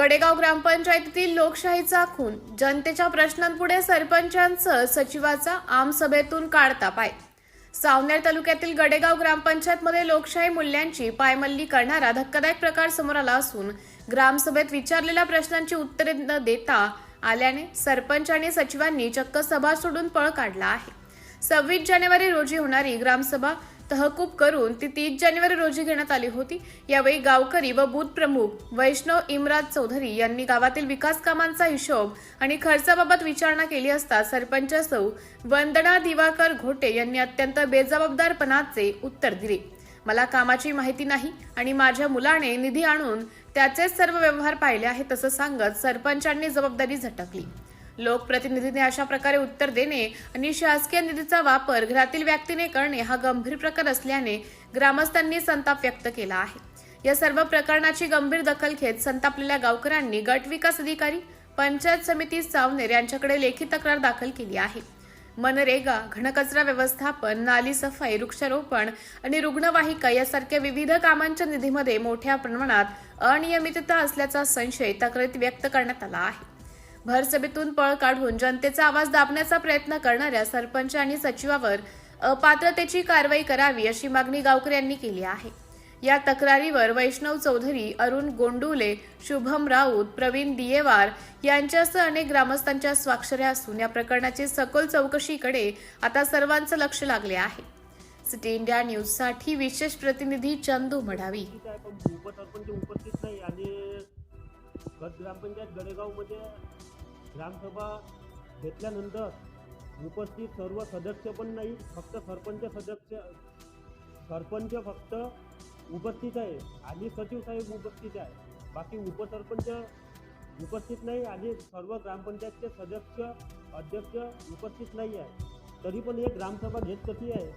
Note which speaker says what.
Speaker 1: गडेगाव ग्रामपंचायतीतील लोकशाहीचा खून, जनतेच्या प्रश्नांपुढे सरपंचांचं सचिवाचा आमसभेतून काढता पाय। सावनेर तालुक्यातील गडेगाव ग्रामपंचायतमध्ये लोकशाही मूल्यांची पायमल्ली करणारा धक्कादायक प्रकार समोर आला असून ग्रामसभेत विचारलेल्या प्रश्नांची उत्तरे न देता आल्याने सरपंच आणि सचिवांनी चक्क सभा सोडून पळ काढला आहे। 26 जानेवारी रोजी होणारी ग्रामसभा तहकूब करून ती 30 जानेवारी रोजी घेण्यात आली होती। यावेळी गावकरी व बूथ प्रमुख वैष्णव इम्राद चौधरी यांनी गावातील विकास कामांचा हिशोब आणि खर्चाबाबत विचारणा केली असता सरपंच सौ वंदना दिवाकर घोटे यांनी अत्यंत बेजबाबदारपणाचे उत्तर दिले। मला कामाची माहिती नाही आणि माझ्या मुलाने निधी आणून त्याचे सर्व व्यवहार पाहिले आहेत असं सांगत सरपंचांनी जबाबदारी झटकली। लोकप्रतिनिधीने अशा प्रकारे उत्तर देणे आणि शासकीय निधीचा वापर घरातील व्यक्तीने करणे हा गंभीर प्रकार असल्याने ग्रामस्थांनी संताप व्यक्त केला आहे। या सर्व प्रकरणाची गंभीर दखल घेत संतापलेल्या गावकऱ्यांनी गट विकास अधिकारी, पंचायत समिती सावनेर यांच्याकडे लेखी तक्रार दाखल केली आहे। मनरेगा, घनकचरा व्यवस्थापन, नाली सफाई, वृक्षारोपण आणि रुग्णवाहिका यासारख्या विविध कामांच्या निधीमध्ये मोठ्या प्रमाणात अनियमितता असल्याचा संशय तक्रारीत व्यक्त करण्यात आला आहे। भर सभेतून पळ काढून जनतेचा आवाज दाबण्याचा प्रयत्न करणाऱ्या सरपंच आणि सचिवावर अपात्रतेची कारवाई करावी अशी मागणी गावकऱ्यांनी केली आहे। या तक्रारीवर वैष्णव चौधरी, अरुण गोंडुले, शुभम राऊत, प्रवीण दियेवार यांच्यासह अनेक ग्रामस्थांच्या स्वाक्षऱ्या असून या प्रकरणाची सखोल चौकशीकडे आता सर्वांचं लक्ष लागले आहे। सिटी इंडिया न्यूज साठी विशेष प्रतिनिधी चंदू मढावी।
Speaker 2: ग्रामपंचायत गडेगावमध्ये ग्रामसभा घेतल्यानंतर उपस्थित सर्व सदस्य पण नाही, फक्त सरपंच फक्त उपस्थित आहे आणि सचिव साहेब उपस्थित आहे, बाकी उपसरपंच उपस्थित नाही आणि सर्व ग्रामपंचायतचे सदस्य अध्यक्ष उपस्थित नाही आहे। तरी पण एक ग्रामसभा घेत कशी आहे?